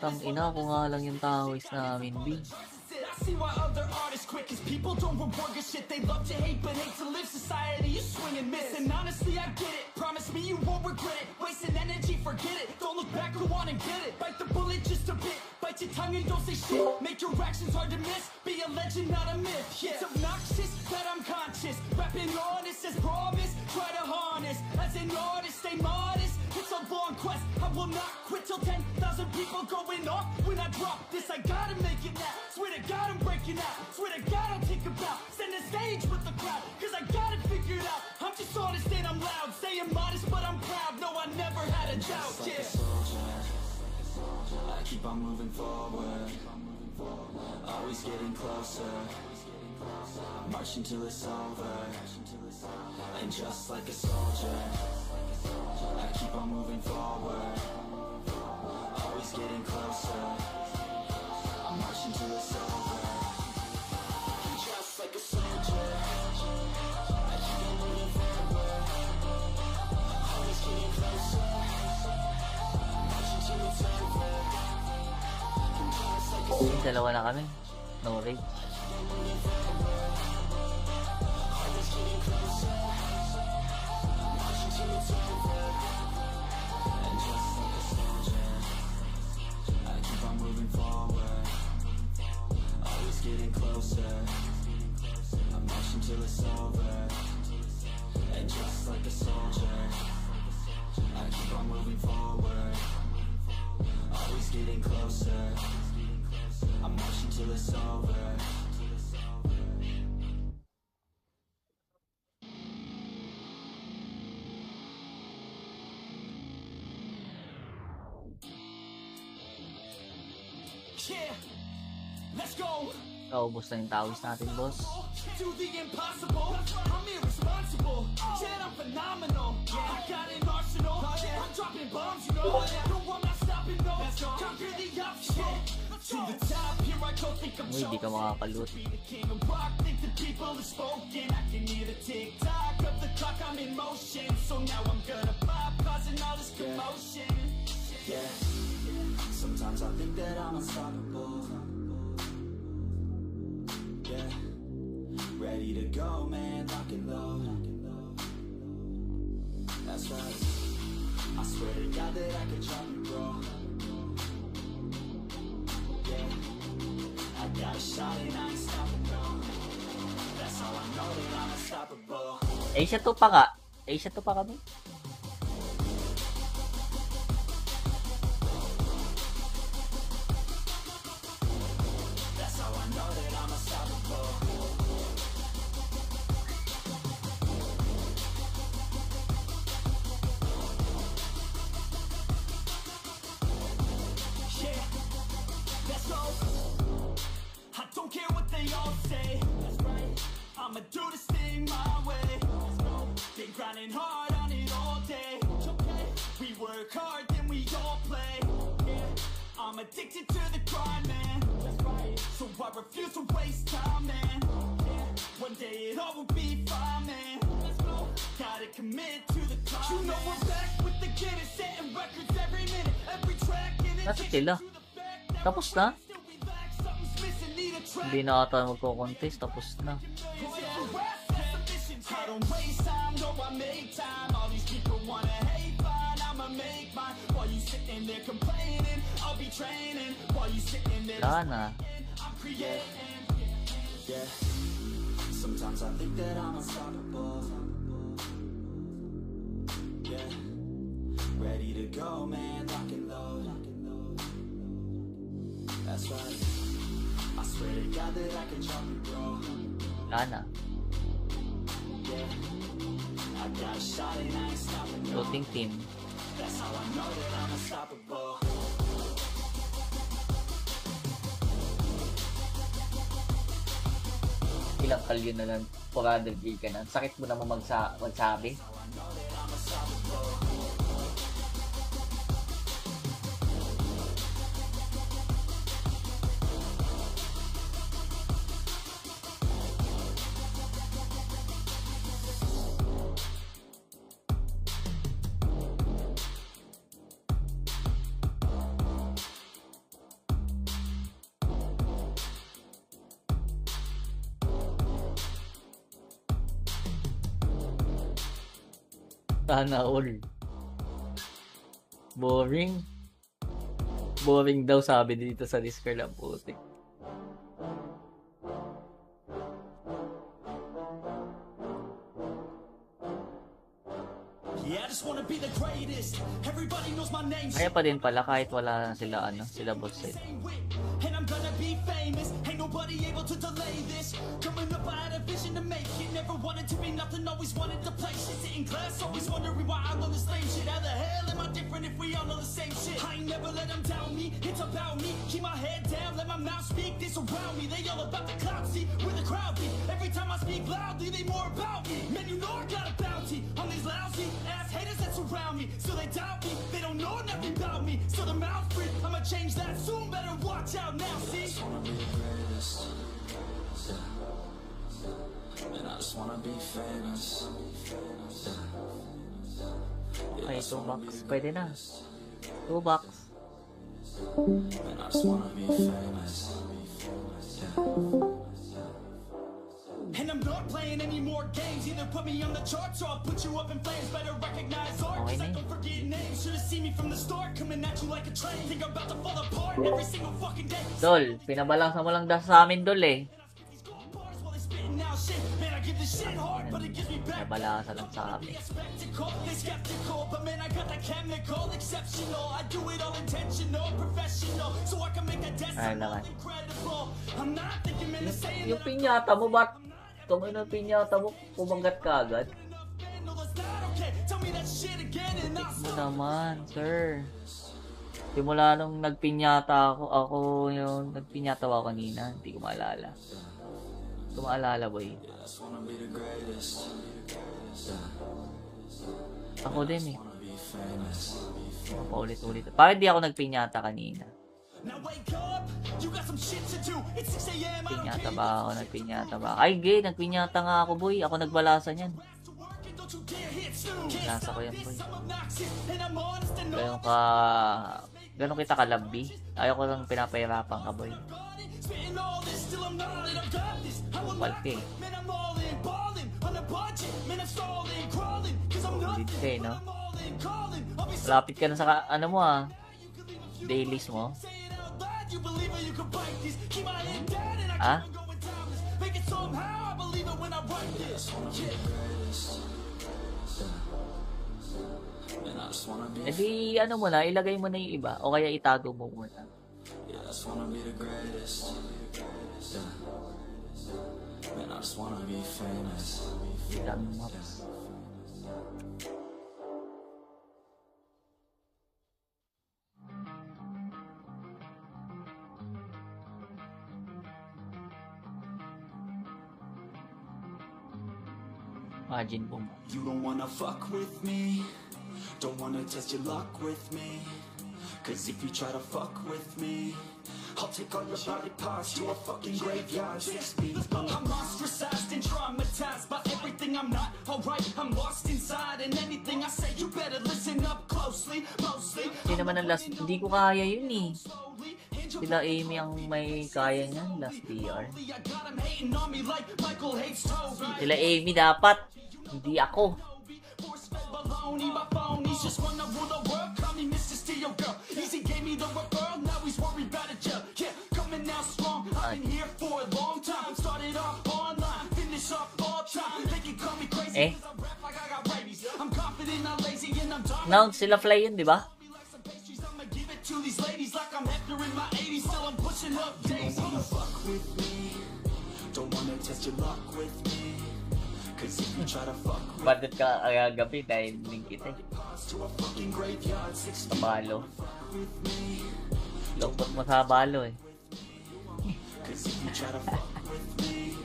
Tangina ko nga lang yung tawis namin, B. See why other artists quit, cause people don't reward good shit. They love to hate, but hate to live. Society, you swing and miss. And honestly, I get it. Promise me you won't regret it. Wasting energy, forget it. Don't look back, go on and get it. Bite the bullet just a bit. Bite your tongue and don't say shit. Make your actions hard to miss. Be a legend, not a myth. Yeah. It's obnoxious that I'm conscious. Rapping honest as promise. Try to harness. As an artist, stay modest. It's a long quest. I will not quit till 10,000 people going off. When I drop this, I gotta make it now. Swear to God, I'm breaking out. Swear to God, I'll take a bow. Stand the stage with the crowd, cause I got it figured out. I'm just honest and I'm loud. Saying modest, but I'm proud. No, I never had a doubt. Just like Yeah. a soldier, I keep on moving forward. Always getting closer. Marching till it's over. And just like a soldier, I keep on moving forward. Always getting closer. I'm marching till it's over. And just like a soldier, I keep on moving forward. Always getting closer. I'm marching till it's over. And just like a soldier. Dalawa na kami. No rage. Always getting closer. I'm marching till it's over. And just like a soldier, I keep on moving forward. Always getting closer. I'm marching till it's over. And just like a soldier, I keep on moving forward. Always getting closer. I'm marching till it's over. Yeah. Let's go. Kaubos na yung tawis natin, boss. Do the impossible. I'm irresponsible. Yet I'm phenomenal. I got an arsenal. I'm dropping bombs, you know. No, I'm not stopping, no. Conquer the obstacle. To the top, here I go. Think I'm Uy, di ka makakalut. be the king of rock. Think the people are spoken. I can hear the tick tock of the clock. I'm in motion. So now I'm gonna pop, causing all this commotion. Yeah. Sometimes I think that I'm unstoppable. Yeah. Ready to go, man, lock and load. That's right. I swear to God that I could drop you, bro. Yeah. I got a shot and I ain't stopping, no. That's how I know that I'm unstoppable. Asia to pa ka. Asia to pa kami. That's how I know that I'm unstoppable. Yeah, let's go. I don't care what they all say. That's right. I'ma do this thing my way. Let's go. Been grinding hard on it all day. Okay. We work hard, then we all play. Yeah. I'm addicted to the grind, man. That's right. So I refuse to waste time, man. Yeah. One day it all will be fine, man. Let's go. Gotta commit to the climb. You know we're back with the Guinness, setting records every minute, every track. Nasa sila. Tapos na? Hindi na ata magko-contest. Tapos na. I don't waste time, no, I make time. All these people wanna hate, fine, I'ma make mine. While you sitting there complaining, I'll be training. While you sitting there, Wala na. I'm creating. Yeah. Sometimes I think that I'm unstoppable. Yeah. Ready to go, man, lock and load. That's right. I swear to God that I can drop you, bro. Wala na. Yeah. I got a shot and I ain't stopping, no. Floating team. That's how I know that I'm unstoppable. Ilang kalyo na lang. 400k ka na. Sakit mo naman magsabi. Sana all. Boring. Boring daw sabi dito sa Discord ang putik. Yeah, I just wanna be the greatest. Everybody knows my name. Kaya pa din pala kahit wala sila sila boss set. And I'm gonna be famous. Ain't nobody able to delay this. Coming up, I had a vision to make it. Never wanted to be nothing, always wanted to play shit. Sitting class, always wondering why I love this lame shit. How the hell am I different if we all know the same shit? I ain't never let them down me. It's about me. Keep my head down, let my mouth speak. This around me, they all about the clout. See where the crowd be. Every time I speak loudly, they more about me. Man, you know I got a bounty on these lousy ass haters that surround me. So they doubt me, they don't know nothing about me. So the mouth free, I'ma change that soon. Better watch out now, see? I just wanna be the greatest. Yeah. And I just wanna be famous. Yeah. Okay, 2 bucks. Pwede na. 2 bucks. And I just wanna be famous. Yeah. And I'm not playing any more games. Either put me on the charts or I'll put you up in flames. Better recognize art, cause I don't forget names. Should've seen me from the start, coming at you like a train. Think I'm about to fall apart every single fucking day. Dol, pinabalansa mo lang sa amin, Dol eh. Man, I give this shit hard, but it gives me back. Pinabalansa lang sa amin. They skeptical, but man, I got the chemical, exceptional. I do it all intentional, professional, so I can make a decimal incredible. I'm not thinking, man, it's saying Yung pinyata mo, ba't? Itong ino pinyata mo, pumangat ka agad? no, that's not okay. Tell me that shit again and I'll Mo naman, sir. Simula nung nagpinyata ako yung nagpinyata ako kanina, hindi ko maalala. Hindi ko maalala, boy. I just wanna be the greatest. Ako din eh. Wanna be famous. Paulit-ulit. Bakit di ako nagpinyata kanina? Now wake up, you got some shit to do. It's 6 a.m. I don't Pinyata care. ba ako? Nagpinyata ba? Ay, gay, nagpinyata nga ako, boy. Ako nagbalasa niyan. To work and don't you dare hit snooze. Nasa ko yan, boy. I'm obnoxious and I'm honest and Ganon kita kalabbi. Ayaw ko lang pinapahirapan ka, boy. spitting all this till I'm not and I've got this. I will Palki. man, I'm all in, ballin' on a budget. Man, I'm stalling, crawling, cause I'm nothing. Solid ka eh, no? I'm all in, calling. I'll be Malapit ka na sa, ano mo dailies mo. saying out loud, you believe it, you can bite this. Keep my head down and I Ah? keep on going timeless. Make it somehow, I believe it when I write this. And I just wanna be E di, ano mo na, ilagay mo na yung iba. O kaya itago mo muna. Yeah, I just wanna be the greatest. Yeah. Man, I just wanna be famous. Ilang maps. Imagine mo. You don't wanna fuck with me. Don't wanna test your luck with me. Cause if you try to fuck with me, I'll take all your body parts to a fucking graveyard 6 feet below. I'm ostracized and traumatized by everything I'm not alright. I'm lost inside and anything I say you better listen up closely. Mostly Hindi naman ang last, hindi ko kaya yun eh. Sila Amy ang may kaya niyan, last DR. I got 'em hating on me like Michael hates Toby. Sila Amy dapat, hindi ako. Force-fed baloney, my phonies just wanna rule the world. Call me Mr. Steel Girl. Easy gave me the referral, now he's worried about a jail. Yeah, coming out strong. I've been here for a long time. Started off online, finish off all time. They can call me crazy Eh? 'cause I rap like I got rabies. I'm confident, not lazy, and I'm dominant. Now, sila Fly yun, di ba? Like some pastries, I'ma give it to these ladies like I'm Hector in my 80s. Still I'm pushing up days. Don't wanna fuck with me. Don't wanna test your luck with me. Cause if you try to fuck with Bandit ka gabi dahil link kita eh. us to a fucking graveyard 6 feet Balo. with me. Lungkot mo sa balo eh. Cause if you try to fuck with me,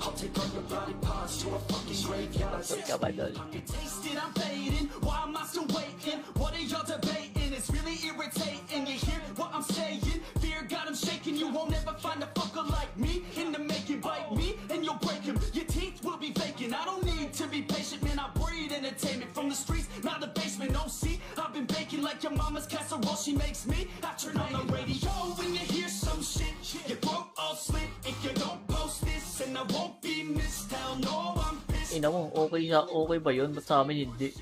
I'll take all your body parts to a fucking graveyard 6 Ka ba, Dol? Taste it, I'm fading. Why am I still waiting? What are y'all debating? It's really irritating. You hear what I'm saying? Fear got 'em shaking. You won't ever find a fucker like me in the making. Bite me and you'll break him. Your teeth will be vacant. I don't need to be patient, man. I breed entertainment from the streets, not the basement. No, see, I've been baking like your mama's casserole. She makes me. I turn on the radio when you hear some shit. Your throat all slit if you don't post this, and I won't be missed. Hell no, I'm pissed. Ina mo, okay ba yun? Ba't sa amin hindi?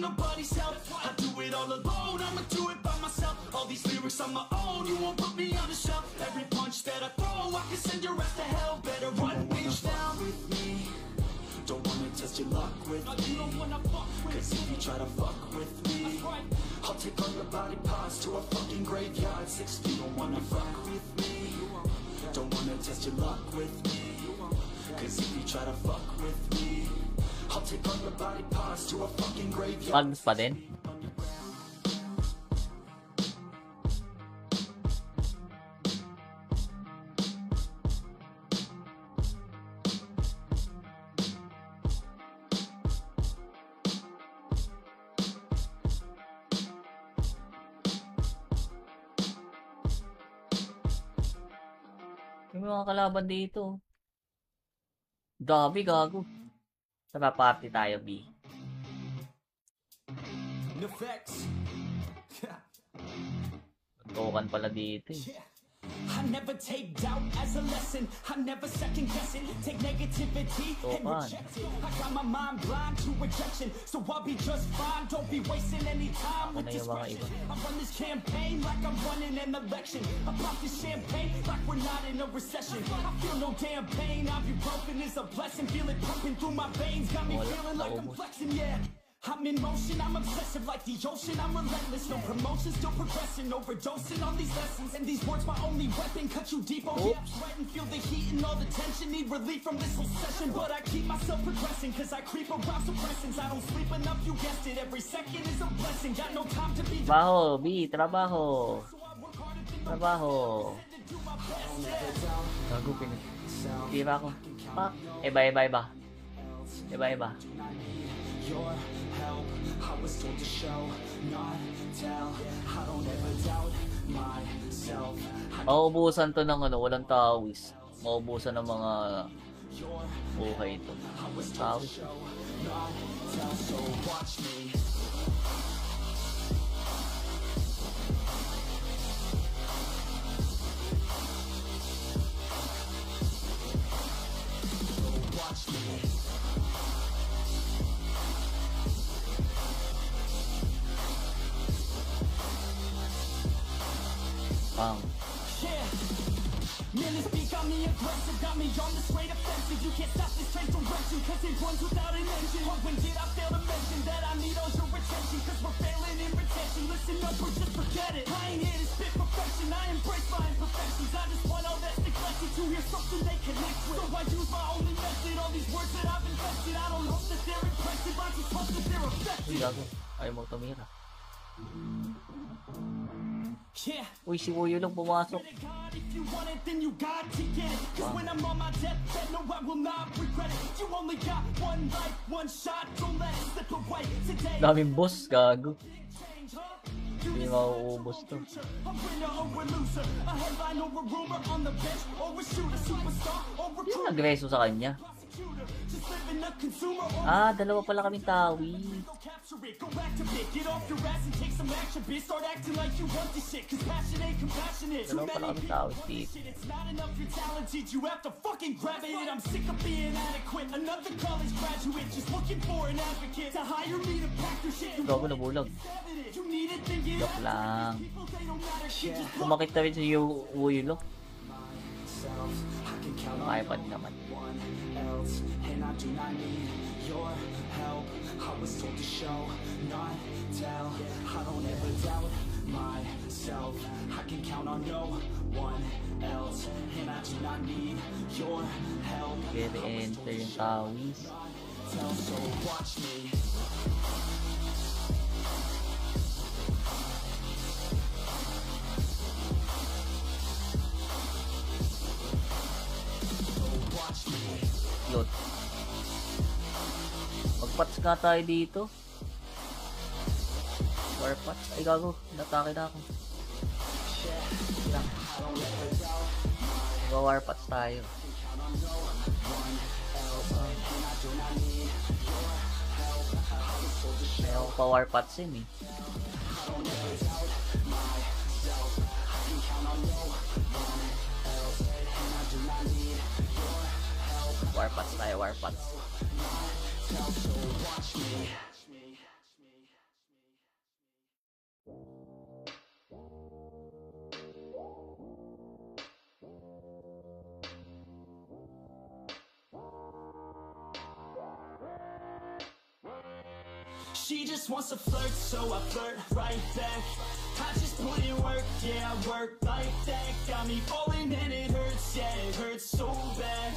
nobody's help. I do it all alone, I'ma do it by myself. All these lyrics on my own, you won't put me on the shelf. Every punch that I throw, I can send your ass to hell. Better run, bitch, down with me. Don't wanna test your luck with me. Cause if you try to fuck with me, I'll take all your body parts to a fucking graveyard. 6 feet, don't wanna fuck with me. Don't wanna test your luck with me. Cause if you try to fuck with me, I'll take all your body parts to a fucking graveyard. Magnus pa din. May mga kalaban dito. Dami, gago. Tara, party tayo, B. Effects. Token pala dito eh. I never take doubt as a lesson. I never second guess it. Take negativity and reject it. I got my mind blind to rejection, so I'll be just fine. Don't be wasting any time with discretion. I run this campaign like I'm running an election. I pop this champagne like we're not in a recession. I feel no damn pain. Ibuprofen is a blessing. Feel it pumping through my veins. Got me feeling like I'm flexing, yeah. I'm in motion, I'm obsessive like the ocean, I'm relentless. No promotion, still progressing, overdosing on these lessons. And these words my only weapon, cut you deep, oh yeah, sweat and feel the heat and all the tension. Need relief from this whole session, but I keep myself progressing. Cause I creep around suppressants, I don't sleep enough, you guessed it. Every second is a blessing, got no time to be. Trabaho, B, trabaho. Trabaho. Gago, pinag-tira ko. Pak, iba. Your help, I was told to show, not tell. I don't ever doubt myself. Mauubusan to ng walang tawis. Mauubusan ng mga buhay ito. Tawis. Not tell, so watch me. Watch me. Yeah. Man, this beat got me aggressive, got me on the straight offensive. You can't stop this train direction, cause it runs without an engine. But when did I fail to mention that I need all your attention? Cause we're failing in retention. Listen up or just forget it. I ain't here to spit perfection, I embrace my imperfections. I just want all that's neglected to hear something they connect with. So I use my only method, all these words that I've invested. I don't hope that they're impressive, I just hope that they're effective. Uy, gago. Ayaw mo tumira. Yeah. Uy, si Woyo lang pumasok. If you want it, then you got to get it. Cause when I'm on my deathbed, no, I will not regret it. You only got one life, one shot, don't let it slip away. Today, Daming boss, gago. Hindi mauubos to. a winner or a loser, a headline or a rumor on the bench, or a shooter, superstar or Yung recruiter, nagreso sa kanya. prosecutor, just living a consumer or Dalawa pala kaming tawi. capture it, go activate, get off your ass and take some action, bitch. Start acting like you want this shit, cause passion ain't compassionate. Too Dalawa pala many kaming people tawi, want Steve. this shit, it's not enough you're talented, you have to fucking grab it. I'm sick of being adequate, another college graduate, just looking for an advocate to hire me to pack your shit. You Gago, nabulag. you need it, then get Joke lang. people, they don't matter, shit, just Kumakit na rin si Woyo lang. Myself, I can count on Kaya pa din naman. one else, and I do not need your help. I was told to show, not tell. I don't ever doubt myself. I can count on no one else, and I do not need your help. Pwede enter yung tawis. Tell, so watch me. Watch me. Cute. Magpats nga tayo dito. Warpats. Ay gago, natake na ako. Mag-warpats tayo. Ayaw ko pa warpatsin eh. Warpats tayo, warpats. She just wants to flirt, so I flirt right back. I just put in work, yeah, I work like that. Got me falling and it hurts, yeah, it hurts so bad.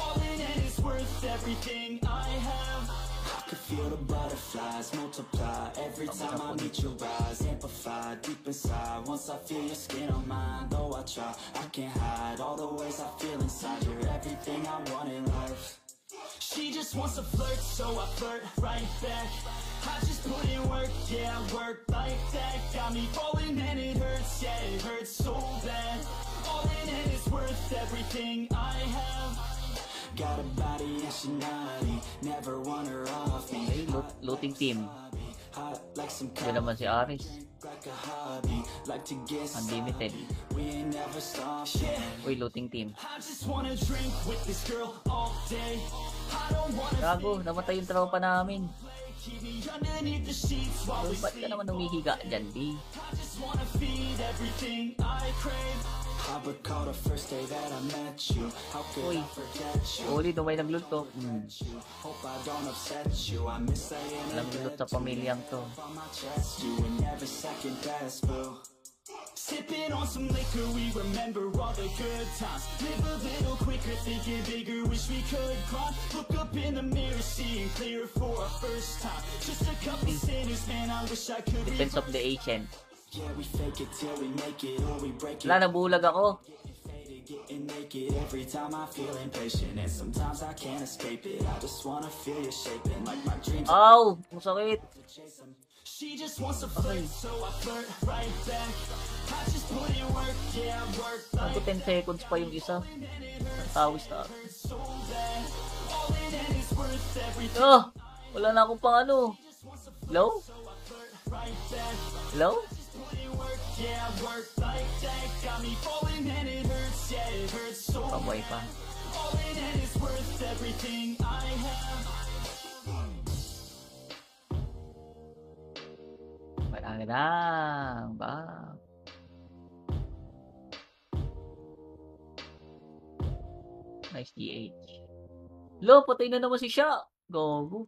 All in and it's worth everything I have. I could feel the butterflies multiply every time I meet your eyes. Amplify deep inside once I feel your skin on mine. Though I try, I can't hide all the ways I feel inside. You're everything I want in life. She just wants to flirt, so I flirt right back. I just put in work, yeah, I work like that. Got me falling and it hurts, yeah, it hurts so bad. All in and it's worth everything I have. Got a body and she naughty, never want her off me. Okay, looting team. Hot like some Yan naman si Aris. like a hobby, like to get Unlimited. we ain't never stop. Uy, looting team. I just wanna drink with this girl all day. I don't wanna Gago, namatay yung tropa namin. keep me underneath the sheets while we Ba't ka naman umihiga dyan, B? I just wanna feed everything I crave. I recall the first day that I met you. How could I forget you? Uli, dumay naglulto. Hope I don't upset you. I miss saying it Naglulot sa pamilyang to. on my chest. You were never second best, boo. Sipping on some liquor, we remember all the good times. Live a little quicker, thinking bigger, wish we could climb. Look up in the mirror, seeing clear for our first time. Just a couple sinners, man, I wish I could Defense of the Ancient. Yeah, we fake it till we make it, or we break it. Wala, nabulag ako. Getting naked every time I feel impatient, and sometimes I can't escape it. I just wanna feel you shaping like my dreams. Ow! Masakit. She just wants to flirt, so I flirt right back. I just put in work, yeah, I work like Ako 10 seconds pa yung isa. Tawis na. so bad. All in and it's worth everything. Oh! Wala na akong pang ano. Hello? Right back. Hello? Put in work, yeah, I work like that. Got me falling and it hurts, yeah, it hurts so Pabuhay pa. all in and it's worth everything I have. Madang ba? Nice DH. Lo, patay na naman si Sha. Gogo.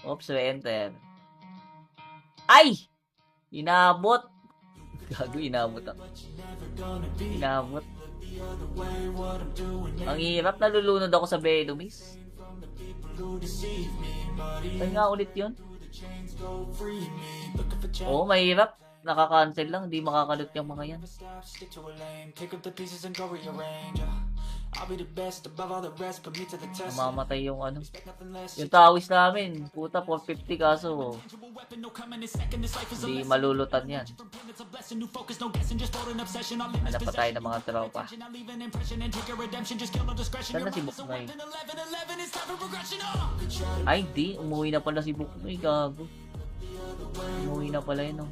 Oops, enter. Ay! Inabot. Gago, inabot ako. Inabot. Ang hirap, nalulunod ako sa Venomist. Saan nga ulit yun? Oo, mahirap. Nakaka-cancel lang, hindi makakalot yung mga yan. Mamamatay yung ano. Yung tawis namin, puta 450 kaso hindi malulutan yan. Hanap pa tayo ng mga tropa. Saan na si Buknoy? Ay, hindi. Umuwi na pala si Buknoy. Gago. Umuwi na pala yun, oh.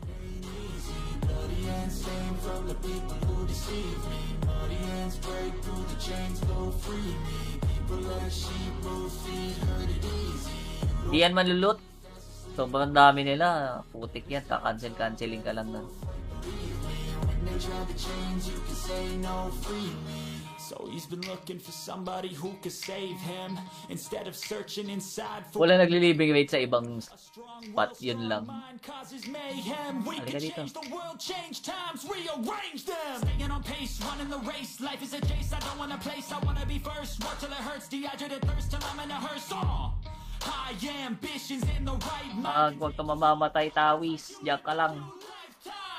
Di yan malulot. Sobrang dami nila. Putik yan. Ka-cancel-canceling ka lang nun. So he's been looking for somebody who could save him instead of searching inside for Wala nagli-living rate sa ibang spot. Yun lang. mind causes mayhem. We Halika can dito. change the world, change times, rearrange them. Staying on pace, running the race. Life is a chase, I don't wanna place. I wanna be first. Work till it hurts, dehydrated thirst till I'm in a hearse. High ambitions in the right mind. Huwag ka mamamatay, tawis. Diyak ka lang.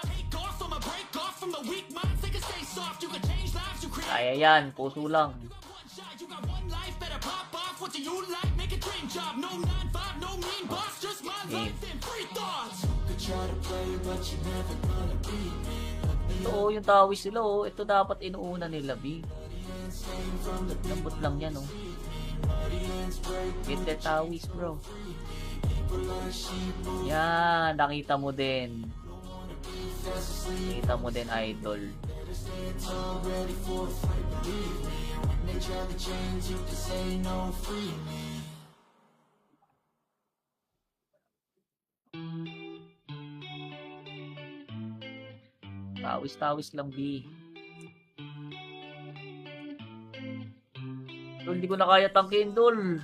Take off, I'ma break off from the weak minds. They can stay soft, you can change lives, you create. Kaya yan. Puso lang. One shot, you got one life, better pop off. What do you like? Make a dream job. No 9-5, no mean boss, just my life and free thoughts. Could try to play, but you never gonna beat me. Ito, yung tawis nila, oh. Ito dapat inuuna nila, B. Lambot lang yan, oh. Get the tawis, bro. Yan, nakita mo din. Nakita mo din, idol. Tawis lang, B. Dol, hindi ko na kaya tangkin, Dol.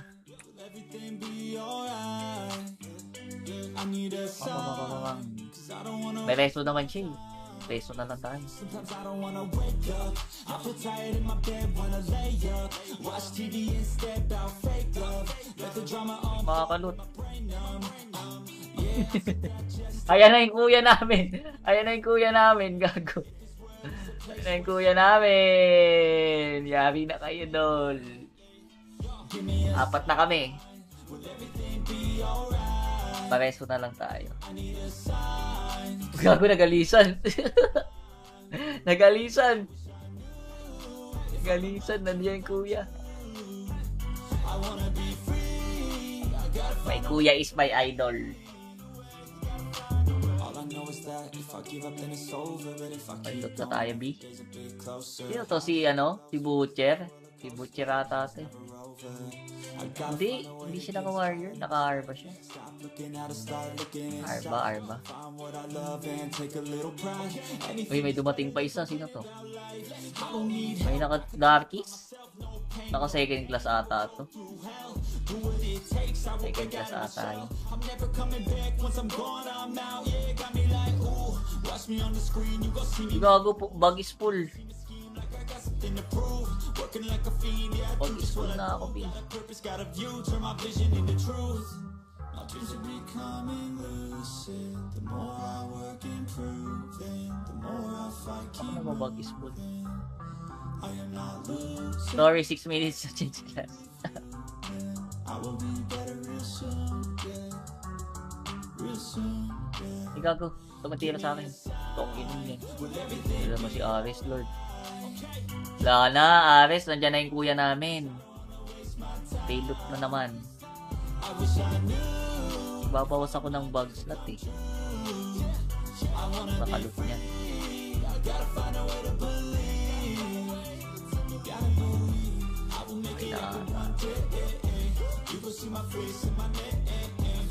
Everything be alright. I need a sign, 'cause I don't wanna. May resto naman siya eh. Resto na lang tayo. Sometimes I don't wanna wake up. I feel tired in my bed, wanna lay up. Watch TV instead, about fake love. Let the drama on Mga kalot. my brain numb. Ayan na yung kuya namin. Ayan na yung kuya namin. Gago. Ayan na yung kuya namin. Yari na kayo, dol. 4 na kami. Pareso na lang tayo. Gago, nagalisan. Nagalisan. Nagalisan. Nandiyan yung kuya. My kuya is my idol. All I know is that if I give up then it's over, but if I keep Paldot na tayo, B. days a bit closer. Sino to? Si Si Butcher? Si Butcher ata ito. I got Hindi siya naka-warrior. Naka-arba siya. stop looking out and start looking Arba. find what I love and take a little pride. Anything Uy, may dumating pa isa. Sino to? I don't need May naka-darkies? Naka-second class ata to. do what it takes. I will Second class ata yun. I'm never coming back once I'm gone. I'm out. Yeah, got me like ooh. Watch me on the screen, you gon' see me Gago po. Bag is full. like I got something to prove. Working like a fiend, yeah. Bag is full na ako, B. Purpose got a view, turn my vision into truth. My dreams are becoming lucid. The more I work improving, the more I fight Ako keep na mo, bag is full. I am not losing. Sorry, 6 minutes to change class. I will be better real soon, yeah. Real soon, yeah. Gago. Tumatira sa akin. Tokin yun. Wala mo si Ares, Lord. Wala na, Ares. Nandiyan na yung kuya namin. Payload na naman. Babawas ako ng bug slot eh. Nakalot niya.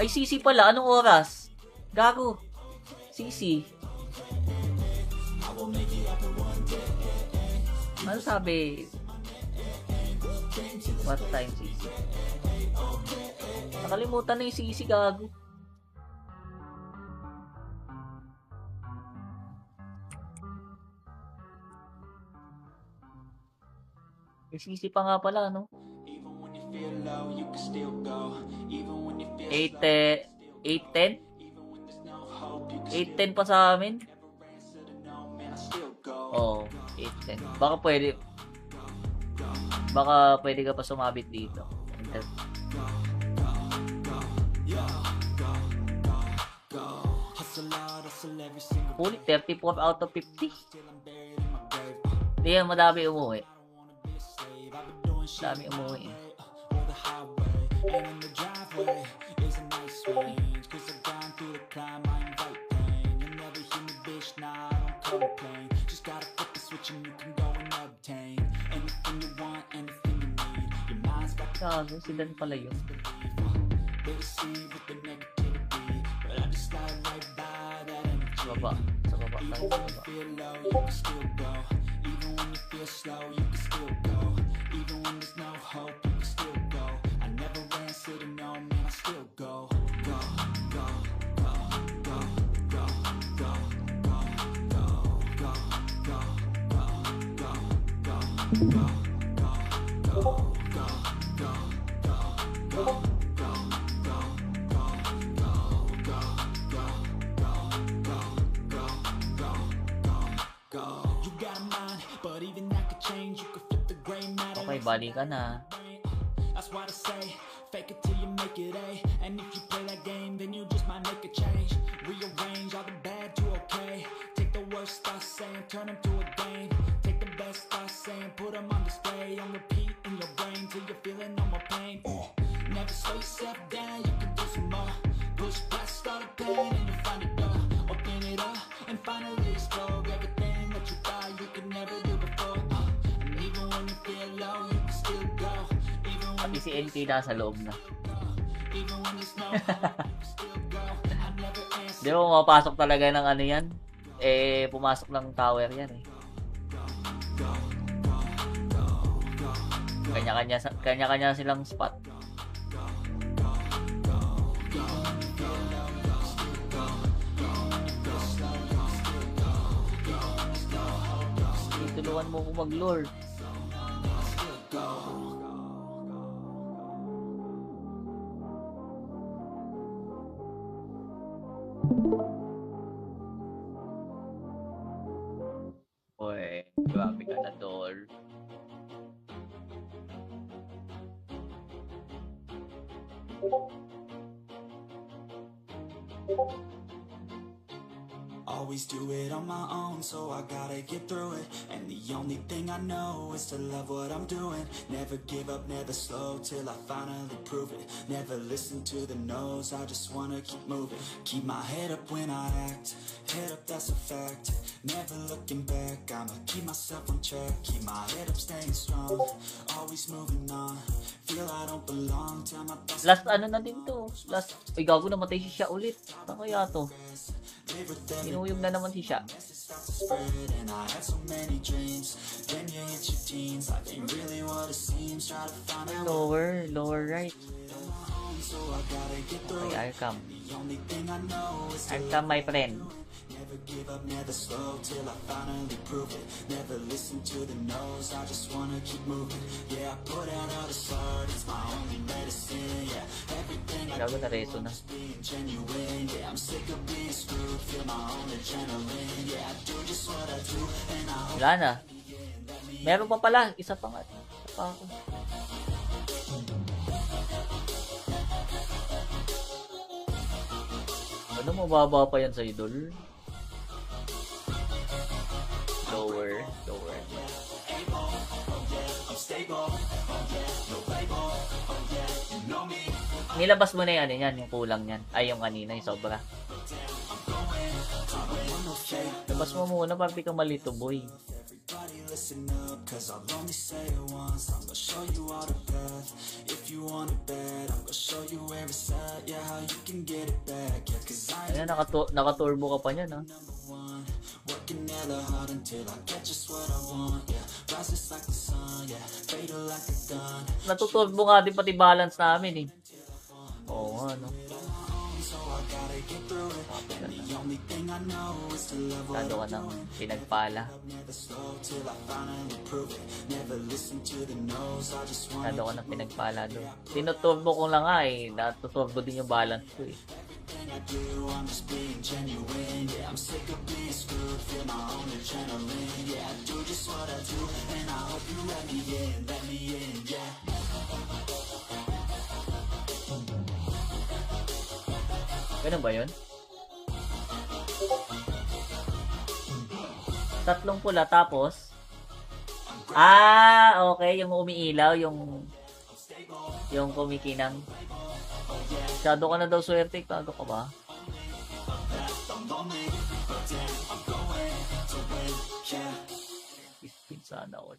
Ay, CC pala. Anong oras? Gago. CC. Ano sabi? What time CC? Nakalimutan na yung CC, gago. May CC pa nga pala, no? Even when you feel low, you can still go. Even when you feel 8:10? even when there's no hope, you can 8:10 pa sa amin? never answer to no, man, I still go. Oo, 8:10. Baka pwede ka pa sumabit dito. Hustle hard, hustle every single Fully, 34 out of 50. till I'm buried in my grave. Hindi yan, madami umuwi. I don't wanna be a slave. I've been doing shit Dami umuwi eh. or the highway. And in the driveway is a nice range. 'Cause I've gone through the climb, I invite pain. You'll never hear me, bitch, nah, I don't complain. Just gotta flip the switch and you can go and obtain anything you want, anything you need. Your mind's got the Gago, si Dan pala yun. they deceive with the negativity, but I just slide right by that energy. Sa baba. Sa baba tayo, sa baba. Feel low, you can still go. Even when you feel slow, you can still go. Even when there's no hope, you can still go. I never answer to no, man, I still go. Go, go, go, go, go, go, go, go, go, go, go, go, go, go, go, go, go, go. You got a mind, but even that could change. You could flip the gray matter. Okay, bali ka na. That's why I say, fake it till you make it A. And if you play that game, then you just might make a change. Rearrange all the bad to okay. Take the worst thoughts saying, turn them to a game. Take the best thoughts saying, put them on display. On repeat in your brain till you're feeling no more pain. Never slow yourself down, you can do some more. Push past all the pain and you find a door. Open it up and finally explore everything that you thought you could never do before. And even when you feel low, you can still go. Even when Pati si NK nasa loob na. even when there's no hope, you can still go. I never answer. Di ba mapasok talaga ng ano yan? Eh, pumasok ng tower yan eh. Kanya-kanya silang spot. Turuan mo ko mag-lord. Uy, grabe ka na, Dol. Always do it on my own, so I gotta get through it. And the only thing I know is to love what I'm doing. Never give up, never slow, till I finally prove it. Never listen to the no's, I just wanna keep moving. Keep my head up when I act, head up, that's a fact. Never looking back, I'ma keep myself on track. Keep my head up, staying strong, always moving on. Feel I don't belong, tell my thoughts. Last ano na din to. Last, ay gago, namatay si siya ulit. Ano kaya to? Inuyog na naman si siya. And I had so many dreams. Then you hit your teens, life ain't really what it seems. Try to find out Lower right. so I gotta get through Okay, it. Arkham. The only thing I know is to Arkham, my friend. never give up, never slow, till I finally prove it. Never listen to the no's, I just wanna keep moving. Yeah, I put out all the art, it's my only medicine. Yeah, everything I Gago na reso na. being genuine. Yeah, I'm sick of being screwed, feel my own adrenaline. Yeah, I do just what I do, and I hope Wala na. Meron pa pala. Isa pa nga. Isa pa ako. Ano, mababa pa yan sa idol? Lower. I'm stable. Oh yeah, no label. Oh yeah, you know me. Nilabas mo na yan, yung kulang yan. Ay, yung kanina, yung sobra. Labas mo muna para di ka malito, boy. Everybody listen up, cause I'll only say it once. I'm gonna show you all the path. If you want it bad, I'm gonna show you where it's at. Yeah, how you can get it back. Yeah, cause I Ayan, naka-turbo ka pa niyan, ha? number one. Working hella hard until I get just what I want. Yeah, rises like the sun. Yeah, fatal like a gun. Natuturbo nga din pati balance namin, eh. Oo nga, no? So I gotta get through it. And the only thing I know is to love what Masyado ka nang pinagpala. never slow till I finally prove it. Never listen to the no's, I just wanna Masyado ka nang pinagpala doon. Tinuturbo ko lang nga, eh. Natuturbo din yung balance ko, eh. everything I do, I'm just being genuine. Yeah, I'm sick of being screwed, feel my own adrenaline. Yeah, I do just what I do, and I hope you let me in, yeah. Ganun ba yun? Tatlong pula, tapos? Ah, okay. Yung umiilaw, yung kumikinang. Masyado ka na daw swerte. Kago ka ba? Ispin sana ako.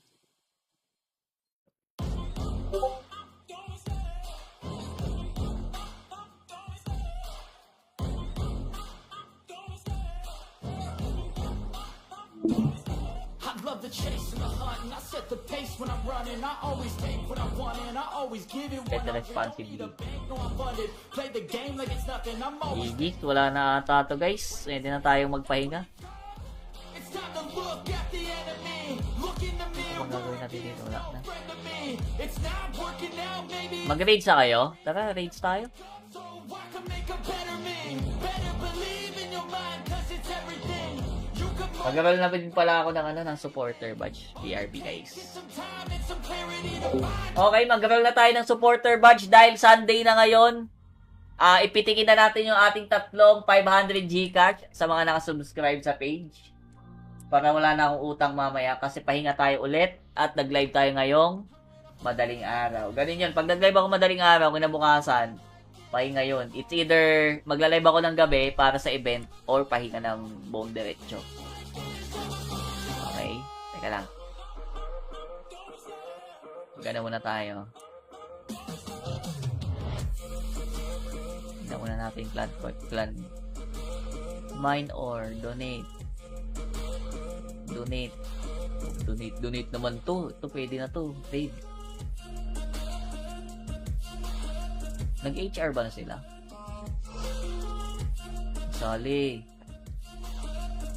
I love the chase and the hunt, and I set the pace when I'm running. I always take what I want, and I always give it Get what the I responsibly. No, I'm funded. Play the game like it's nothing. I'm always. Igis, wala na ata to, guys. Pwede na tayong magpahinga. It's time to look at the enemy. Look in the mirror. Ano gagawin natin dito? Wala na. Friend of me. It's not working out, maybe. Mag-raids na kayo? Tara, raids tayo. So I can make a better me. Better believe in your mind, cause it's everything. You can Mag-aral na din pala ako ng supporter badge. BRB, guys. some time and some clarity to find. Okay, mag-aral na tayo ng supporter badge dahil Sunday na ngayon. Ipitikin na natin yung ating tatlong 500 Gcash sa mga nakasubscribe sa page. Para wala na akong utang mamaya kasi pahinga tayo ulit at nag-live tayo ngayong madaling araw. Ganun yun. Pag nag-live ako madaling araw, kinabukasan, pahinga yun. It's either magla-live ako ng gabi para sa event or pahinga ng buong diretso. Okay? Teka lang. Gana muna tayo. Tignan muna natin clan. Mine or donate. Donate naman to. Ito pwede na to. Raid. Nag-HR ba na sila? Sali.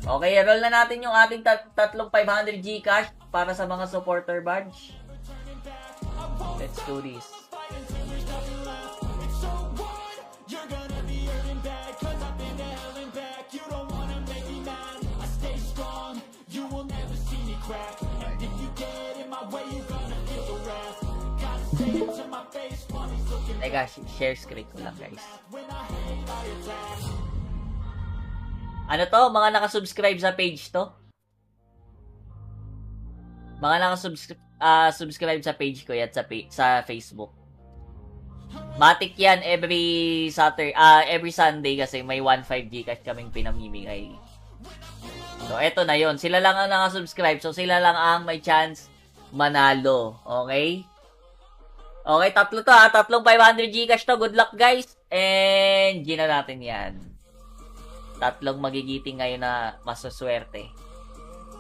Okay, roll na natin yung ating tatlong 500 Gcash para sa mga supporter badge. Let's do this. You're gonna be hurting bad, 'cause I've been to hell and back. You don't wanna make me mad, I stay strong, you will never see me crack. And if you get in my way, you're gonna feel the wrath. Gotta say it to my face while he's looking Teka, share screen ko lang guys. when I hate, I attack. Ano to? Mga nakasubscribe sa page to? Mga nakasubscribe sa page ko yan sa Facebook. Matik yan every Sunday kasi may 1.5 Gcash kaming pinamimigay. So, eto na yon. Sila lang ang nakasubscribe. So, sila lang ang may chance manalo. Okay? Okay, tatlo to ha. Tatlong 500 Gcash to. Good luck guys. And, gina natin yan. Tatlong magigiting ngayon na masaswerte.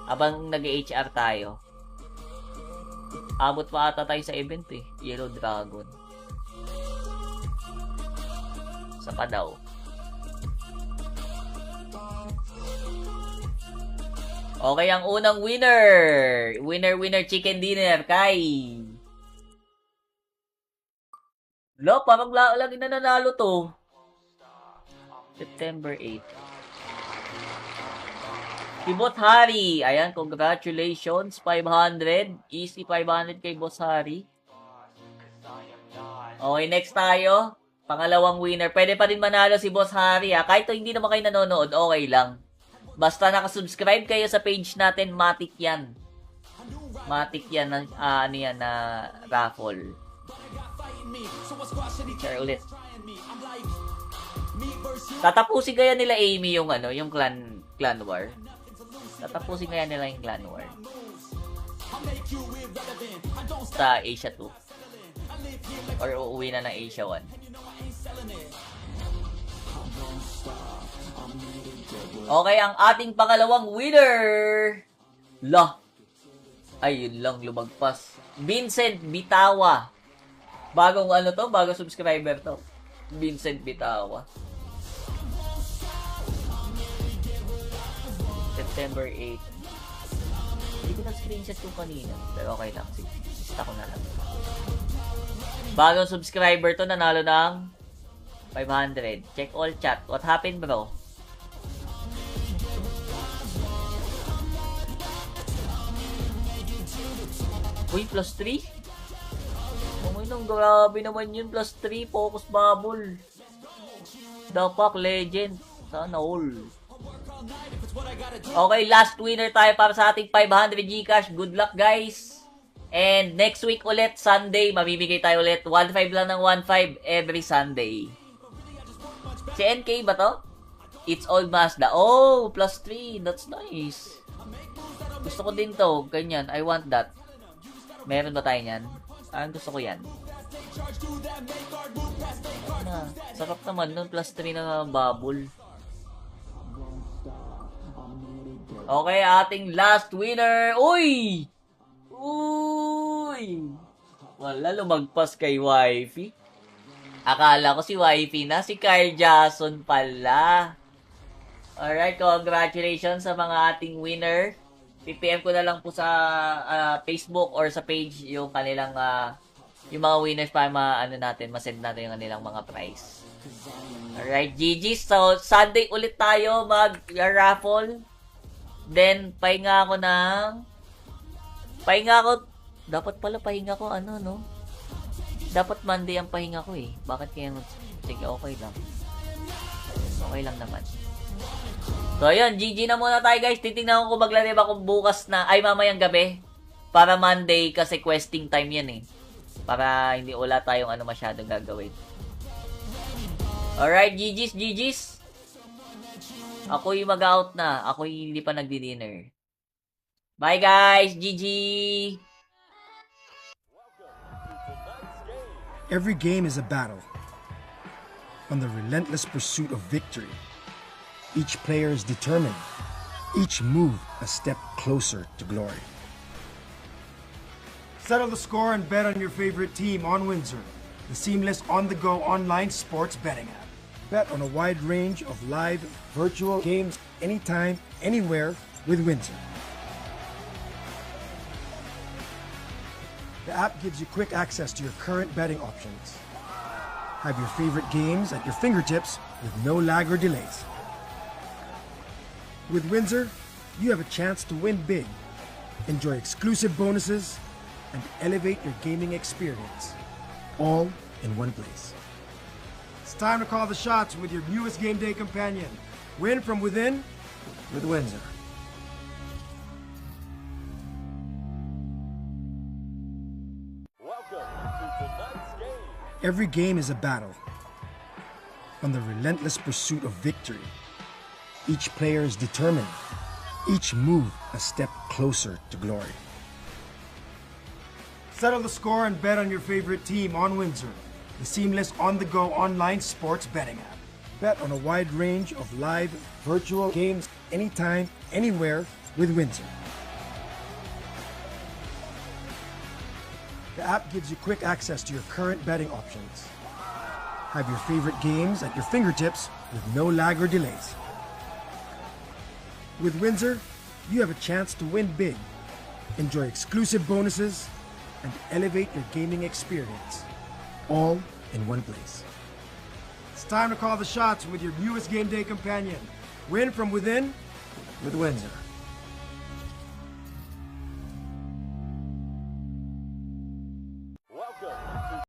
Habang nag-HR tayo. Abot pa ata tayo sa event eh. Yellow Dragon. Sa pa daw. Okay, ang unang winner. Winner chicken dinner kay... Lo, parang lagi na nanalo to. September 8. Si Boss Hari. Ayan, congratulations. 500. Easy 500 kay Boss Hari. Okay, next tayo. Pangalawang winner. Pwede pa rin manalo si Boss Hari ha. Kahit hindi naman kayo nanonood, okay lang. Basta nakasubscribe kayo sa page natin, matik yan. Matik yan na, ano yan, na raffle. Share ulit. Tatapusin kaya nila Amy yung ano, yung clan war. Tatapusin kaya nila yung clan war. Sa Asia 2. Or uuwi na ng Asia 1. Okay, ang ating pangalawang winner. La. Ayun lang, lumagpas. Vincent Bitawa. Bagong ano to? Bagong subscriber to. Vincent Bitawa. September 8. Hindi ko na-screenshot yung kanina. Pero okay lang. Sige, sista ko na lang. Bagong subscriber to, nanalo ng 500. Check all chat. What happened, bro? Uy, plus 3? Okay lang, grabe naman yun. Plus 3, focus bubble. Dapak, legend. Sana all. Okay, last winner tayo para sa ating 500 Gcash. Good luck, guys. And next week ulit, Sunday, mamimigay tayo ulit. 1.5 lang ng 1.5 every Sunday. Si NK ba to? It's Old Mazda. Oh, plus 3. That's nice. Gusto ko din to. Ganyan. I want that. Meron ba tayo niyan? Gusto ko yan. Na, sarap naman nun. Plus 3 na bubble. Okay, ating last winner. Uy! Uy! Wala, lumagpas kay Wifey. Akala ko si Wifey na. Si Kyle Jason pala. Alright, congratulations sa mga ating winner. PPM ko na lang po sa Facebook or sa page yung kanilang yung mga winners para ma-send natin yung kanilang mga prize. Alright, GG. So, Sunday ulit tayo mag-raffle. Then, pahinga ako. Dapat pala pahinga ko, no? Dapat Monday ang pahinga ko eh. Bakit kaya, sige, okay lang. Okay lang naman. So, ayun, GG na muna tayo guys. Titingnan ko kung maglalib ako bukas na, ay mamayang gabi. Para Monday kasi questing time yan eh. Para hindi wala tayong masyadong gagawin. Alright, GG's. Ako'y mag-out na. Ako'y hindi pa nagdi-dinner. Bye guys! GG! Every game is a battle. On the relentless pursuit of victory. Each player is determined. Each move a step closer to glory. Settle the score and bet on your favorite team on Windsor, the seamless on-the-go online sports betting app. Bet on a wide range of live virtual games anytime, anywhere with Windsor. The app gives you quick access to your current betting options. Have your favorite games at your fingertips with no lag or delays. With Windsor, you have a chance to win big, enjoy exclusive bonuses, and elevate your gaming experience, all in one place. It's time to call the shots with your newest game day companion. Win from within with Windsor. Every game is a battle on the relentless pursuit of victory. Each player is determined, each move a step closer to glory. Settle the score and bet on your favorite team on Windsor, the seamless on-the-go online sports betting app. Bet on a wide range of live virtual games anytime, anywhere with Windsor. The app gives you quick access to your current betting options. Have your favorite games at your fingertips with no lag or delays. With Windsor, you have a chance to win big, enjoy exclusive bonuses, and elevate your gaming experience, all in one place. It's time to call the shots with your newest game day companion. Win from within with Windsor.